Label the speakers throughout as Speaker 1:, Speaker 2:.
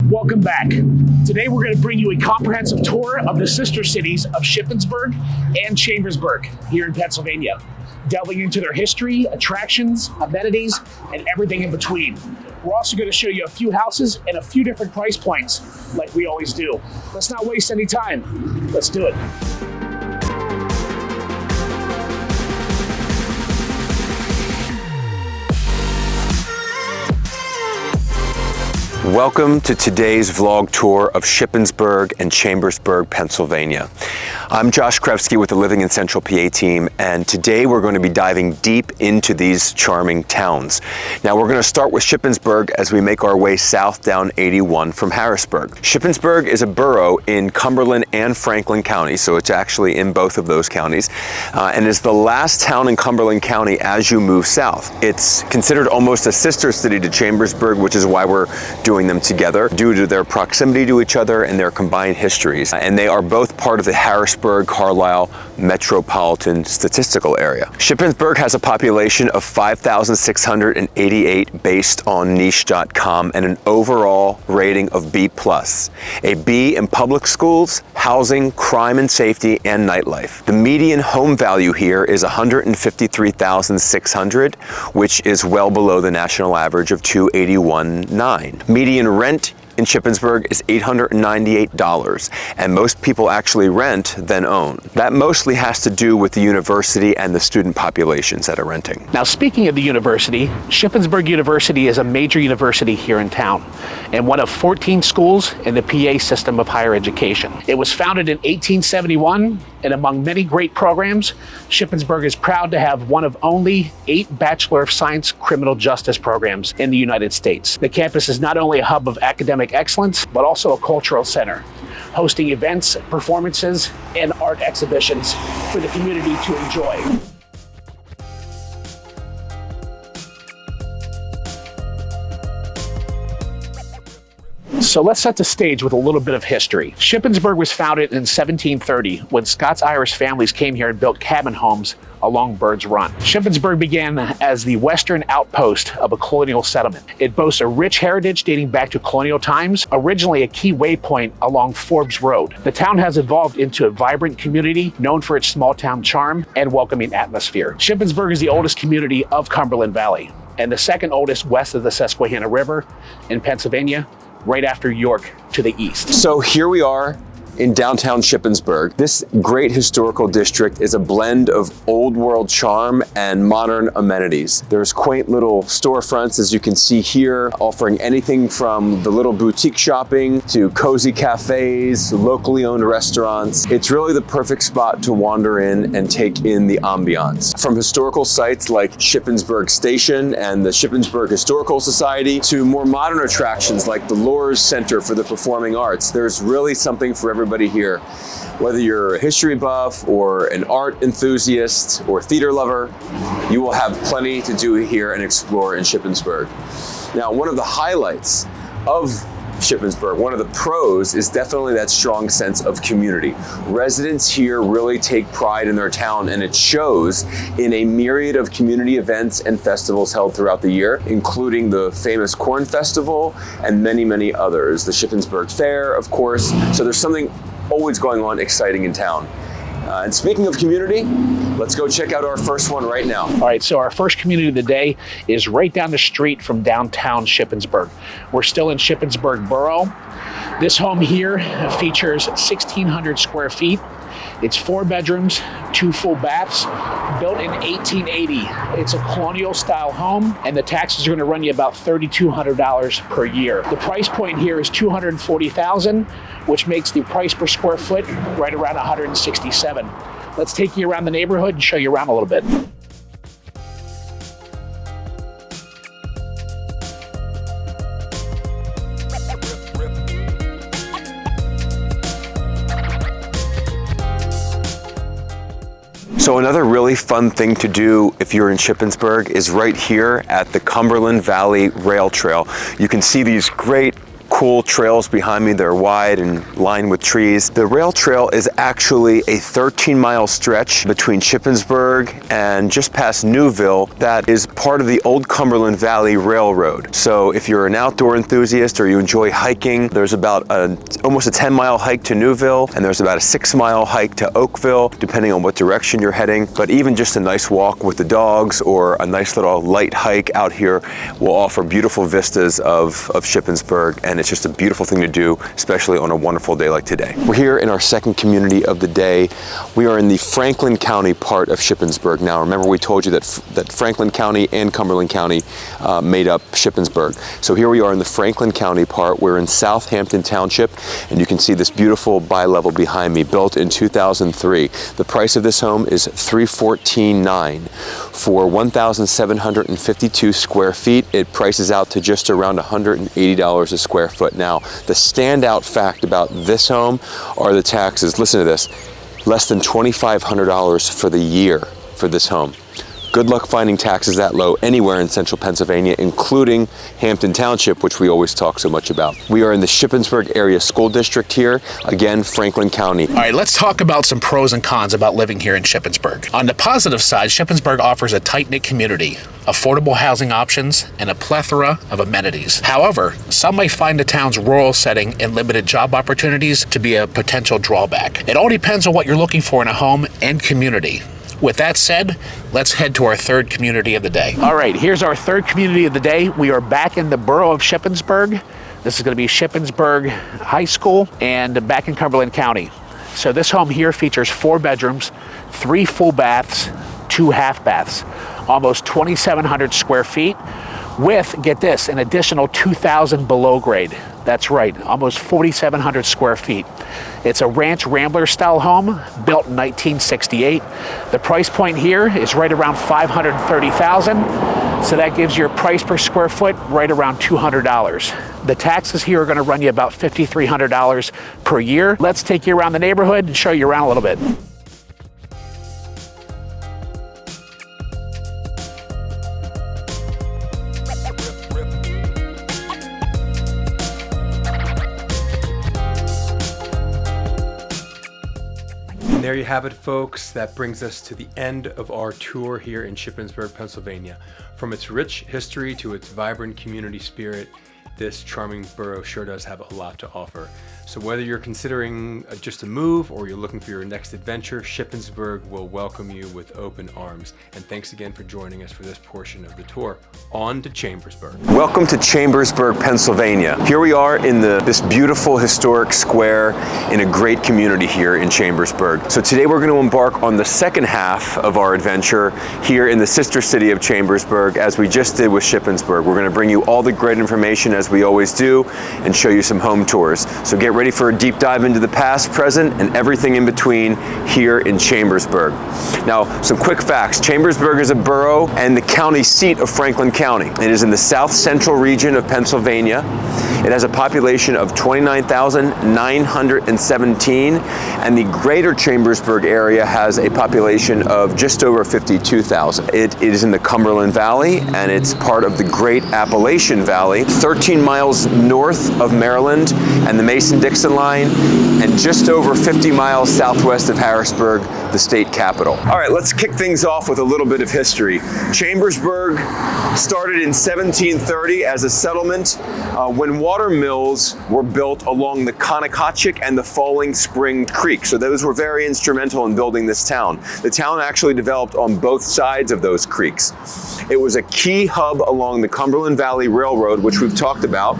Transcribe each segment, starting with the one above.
Speaker 1: Welcome back. Today we're going to bring you a comprehensive tour of the sister cities of Shippensburg and Chambersburg here in Pennsylvania, delving into their history, attractions, amenities, and everything in between. We're also going to show you a few houses and a few different price points, like we always do. Let's not waste any time. Let's do it.
Speaker 2: Welcome to today's vlog tour of Shippensburg and Chambersburg, Pennsylvania. I'm Josh Krevsky with the Living in Central PA team, and today we're going to be diving deep into these charming towns. Now we're going to start with Shippensburg as we make our way south down 81 from Harrisburg. Shippensburg is a borough in Cumberland and Franklin County, so it's actually in both of those counties, and is the last town in Cumberland County as you move south. It's considered almost a sister city to Chambersburg, which is why we're doing them together due to their proximity to each other and their combined histories. And they are both part of the Harrisburg-Carlisle metropolitan statistical area. Shippensburg has a population of 5,688 based on niche.com and an overall rating of B+, a B in public schools, housing, crime and safety, and nightlife. The median home value here is $153,600, which is well below the national average of $281,900. Median rent in Shippensburg is $898, and most people actually rent than own. That mostly has to do with the university and the student populations that are renting.
Speaker 1: Now, speaking of the university, Shippensburg University is a major university here in town and one of 14 schools in the PA system of higher education. It was founded in 1871, and among many great programs, Shippensburg is proud to have one of only 8 Bachelor of Science criminal justice programs in the United States. The campus is not only a hub of academic excellence, but also a cultural center, hosting events, performances, and art exhibitions for the community to enjoy. So let's set the stage with a little bit of history. Shippensburg was founded in 1730 when Scots-Irish families came here and built cabin homes along Bird's Run. Shippensburg began as the western outpost of a colonial settlement. It boasts a rich heritage dating back to colonial times, originally a key waypoint along Forbes Road. The town has evolved into a vibrant community known for its small town charm and welcoming atmosphere. Shippensburg is the oldest community of Cumberland Valley and the second oldest west of the Susquehanna River in Pennsylvania, right after York to the east.
Speaker 2: So here we are in downtown Shippensburg. This great historical district is a blend of old world charm and modern amenities. There's quaint little storefronts, as you can see here, offering anything from the little boutique shopping to cozy cafes, locally owned restaurants. It's really the perfect spot to wander in and take in the ambiance. From historical sites like Shippensburg Station and the Shippensburg Historical Society to more modern attractions like the Lohr's Center for the Performing Arts, there's really something for everybody here. Whether you're a history buff or an art enthusiast or theater lover, you will have plenty to do here and explore in Shippensburg. Now, one of the highlights of Shippensburg, one of the pros, is definitely that strong sense of community. Residents here really take pride in their town, and it shows in a myriad of community events and festivals held throughout the year, including the famous Corn Festival and many, many others. The Shippensburg Fair, of course. So there's something always going on exciting in town. And speaking of community, let's go check out our first one right now.
Speaker 1: All right, so our first community of the day is right down the street from downtown Shippensburg. We're still in Shippensburg Borough. This home here features 1,600 square feet. It's 4 bedrooms, 2 full baths, built in 1880. It's a colonial style home, and the taxes are gonna run you about $3,200 per year. The price point here is $240,000, which makes the price per square foot right around $167. Let's take you around the neighborhood and show you around a little bit.
Speaker 2: So another really fun thing to do if you're in Shippensburg is right here at the Cumberland Valley Rail Trail. You can see these great cool trails behind me that are wide and lined with trees. The rail trail is actually a 13-mile stretch between Shippensburg and just past Newville that is part of the Old Cumberland Valley Railroad. So if you're an outdoor enthusiast or you enjoy hiking, there's about almost a 10-mile hike to Newville, and there's about a 6-mile hike to Oakville, depending on what direction you're heading. But even just a nice walk with the dogs or a nice little light hike out here will offer beautiful vistas of Shippensburg, and it's just a beautiful thing to do, especially on a wonderful day like today. We're here in our second community of the day. We are in the Franklin County part of Shippensburg. Now, remember we told you that Franklin County and Cumberland County made up Shippensburg. So here we are in the Franklin County part. We're in Southampton Township, and you can see this beautiful bi-level behind me, built in 2003. The price of this home is $314,900 for 1,752 square feet. It prices out to just around $180 a square foot. Now, the standout fact about this home are the taxes. Listen to this, less than $2,500 for the year for this home. Good luck finding taxes that low anywhere in central Pennsylvania, including Hampton Township, which we always talk so much about. We are in the Shippensburg Area School District here, again, Franklin County.
Speaker 1: All right, let's talk about some pros and cons about living here in Shippensburg. On the positive side, Shippensburg offers a tight-knit community, affordable housing options, and a plethora of amenities. However, some may find the town's rural setting and limited job opportunities to be a potential drawback. It all depends on what you're looking for in a home and community. With that said, let's head to our third community of the day. All right, here's our third community of the day. We are back in the borough of Shippensburg. This is going to be Shippensburg High School and back in Cumberland County. So this home here features 4 bedrooms, 3 full baths, 2 half baths, almost 2,700 square feet with, get this, an additional 2,000 below grade. That's right, almost 4,700 square feet. It's a ranch rambler style home built in 1968. The price point here is right around $530,000. So that gives your price per square foot right around $200. The taxes here are going to run you about $5,300 per year. Let's take you around the neighborhood and show you around a little bit.
Speaker 3: And there you have it, folks. That brings us to the end of our tour here in Shippensburg, Pennsylvania. From its rich history to its vibrant community spirit, this charming borough sure does have a lot to offer. So whether you're considering just a move or you're looking for your next adventure, Shippensburg will welcome you with open arms. And thanks again for joining us for this portion of the tour. On to Chambersburg.
Speaker 2: Welcome to Chambersburg, Pennsylvania. Here we are in this beautiful historic square in a great community here in Chambersburg. So today we're going to embark on the second half of our adventure here in the sister city of Chambersburg, as we just did with Shippensburg. We're going to bring you all the great information as we always do and show you some home tours. So get ready for a deep dive into the past, present, and everything in between here in Chambersburg. Now, some quick facts. Chambersburg is a borough and the county seat of Franklin County. It is in the south central region of Pennsylvania. It has a population of 29,917, and the greater Chambersburg area has a population of just over 52,000. It is in the Cumberland Valley, and it's part of the Great Appalachian Valley, 13 miles north of Maryland and the Mason-Dixon line, and just over 50 miles southwest of Harrisburg, the state capital. All right, let's kick things off with a little bit of history. Chambersburg started in 1730 as a settlement when water mills were built along the Connococheq and the Falling Spring Creek. So those were very instrumental in building this town. The town actually developed on both sides of those creeks. It was a key hub along the Cumberland Valley Railroad, which we've talked about,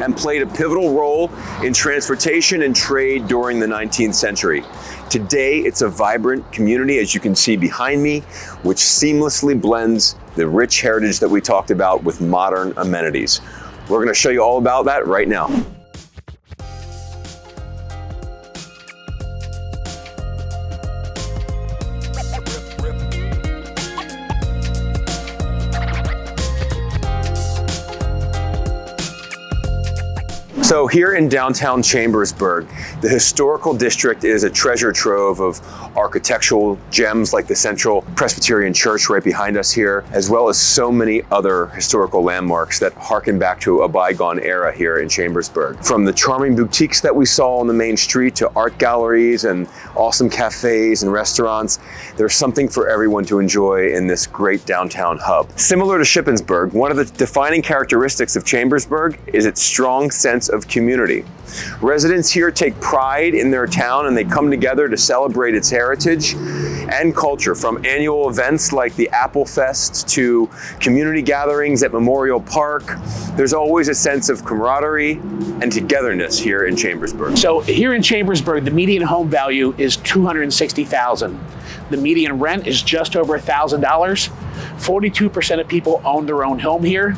Speaker 2: and played a pivotal role in transportation and trade during the 19th century. Today, it's a vibrant community, as you can see behind me, which seamlessly blends the rich heritage that we talked about with modern amenities. We're going to show you all about that right now. So here in downtown Chambersburg, the historical district is a treasure trove of architectural gems like the Central Presbyterian Church right behind us here, as well as so many other historical landmarks that harken back to a bygone era here in Chambersburg. From the charming boutiques that we saw on the main street to art galleries and awesome cafes and restaurants, there's something for everyone to enjoy in this great downtown hub. Similar to Shippensburg, one of the defining characteristics of Chambersburg is its strong sense of community. Residents here take pride in their town and they come together to celebrate its heritage and culture, from annual events like the Apple Fest to community gatherings at Memorial Park. There's always a sense of camaraderie and togetherness here in Chambersburg.
Speaker 1: So here in Chambersburg, the median home value is $260,000. The median rent is just over $1,000. 42% of people own their own home here,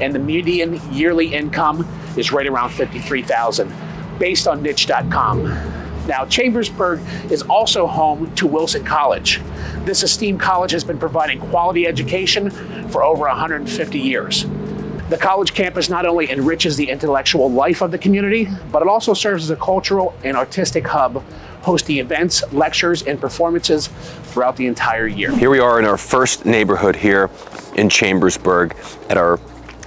Speaker 1: and the median yearly income is right around $53,000, based on niche.com. Now, Chambersburg is also home to Wilson College. This esteemed college has been providing quality education for over 150 years. The college campus not only enriches the intellectual life of the community, but it also serves as a cultural and artistic hub, hosting events, lectures, and performances throughout the entire year.
Speaker 2: Here we are in our first neighborhood here in Chambersburg at our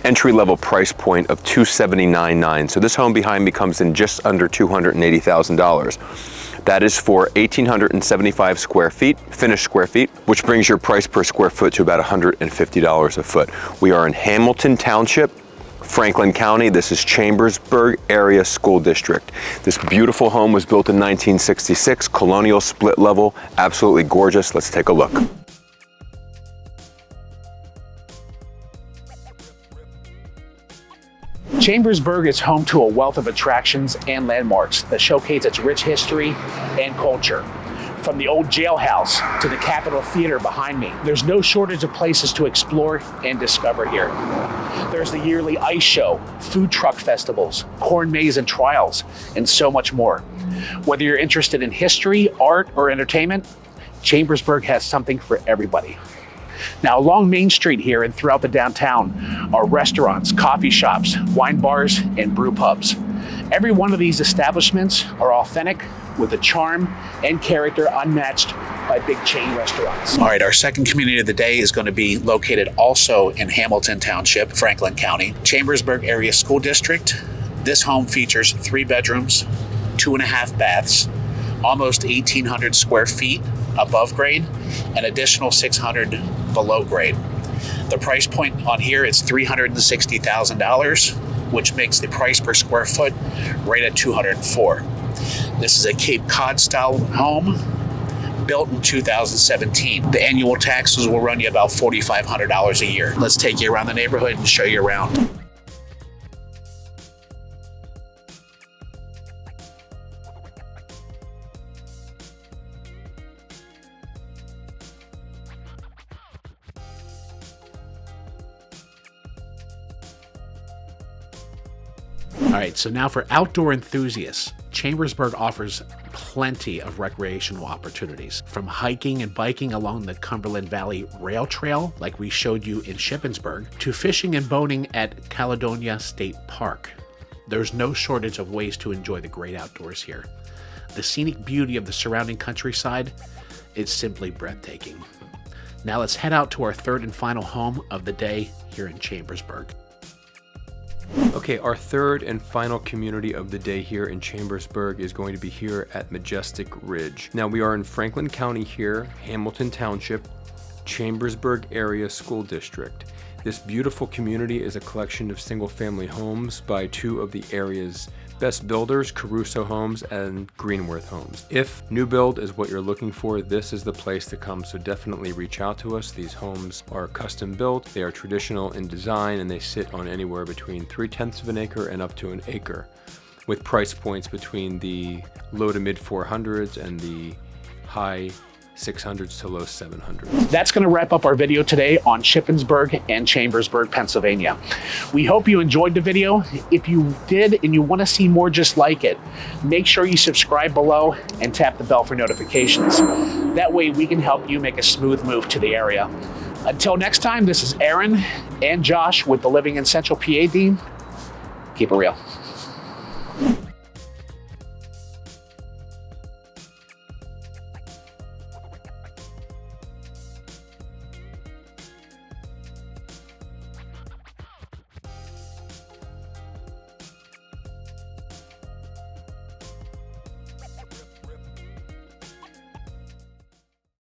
Speaker 2: entry-level price point of $279,900. So this home behind me comes in just under $280,000. That is for 1,875 square feet, finished square feet, which brings your price per square foot to about $150 a foot. We are in Hamilton Township, Franklin County. This is Chambersburg Area School District. This beautiful home was built in 1966, colonial split level, absolutely gorgeous. Let's take a look.
Speaker 1: Chambersburg is home to a wealth of attractions and landmarks that showcase its rich history and culture. From the old jailhouse to the Capitol Theater behind me, there's no shortage of places to explore and discover here. There's the yearly ice show, food truck festivals, corn maze and trials, and so much more. Whether you're interested in history, art, or entertainment, Chambersburg has something for everybody. Now, along Main Street here and throughout the downtown are restaurants, coffee shops, wine bars, and brew pubs. Every one of these establishments are authentic, with a charm and character unmatched by big chain restaurants. All right, our second community of the day is going to be located also in Hamilton Township, Franklin County, Chambersburg Area School District. This home features 3 bedrooms, 2.5 baths, almost 1,800 square feet above grade, an additional 600 below grade. The price point on here is $360,000, which makes the price per square foot right at $204. This is a Cape Cod style home built in 2017. The annual taxes will run you about $4,500 a year. Let's take you around the neighborhood and show you around. All right, so now for outdoor enthusiasts, Chambersburg offers plenty of recreational opportunities, from hiking and biking along the Cumberland Valley Rail Trail, like we showed you in Shippensburg, to fishing and boating at Caledonia State Park. There's no shortage of ways to enjoy the great outdoors here. The scenic beauty of the surrounding countryside is simply breathtaking. Now let's head out to our third and final home of the day here in Chambersburg.
Speaker 3: Okay, our third and final community of the day here in Chambersburg is going to be here at Majestic Ridge. Now, we are in Franklin County here, Hamilton Township, Chambersburg Area School District. This beautiful community is a collection of single-family homes by 2 of the area's best builders, Caruso Homes and Greenworth Homes. If new build is what you're looking for, this is the place to come, so definitely reach out to us. These homes are custom built, they are traditional in design, and they sit on anywhere between 3/10 of an acre and up to an acre, with price points between the low to mid 400s and the high 600s to low 700s.
Speaker 1: That's going to wrap up our video today on Shippensburg and Chambersburg, Pennsylvania. We hope you enjoyed the video. If you did and you want to see more just like it, make sure you subscribe below and tap the bell for notifications. That way we can help you make a smooth move to the area. Until next time, this is Aaron and Josh with the Living in Central PA team. Keep it real.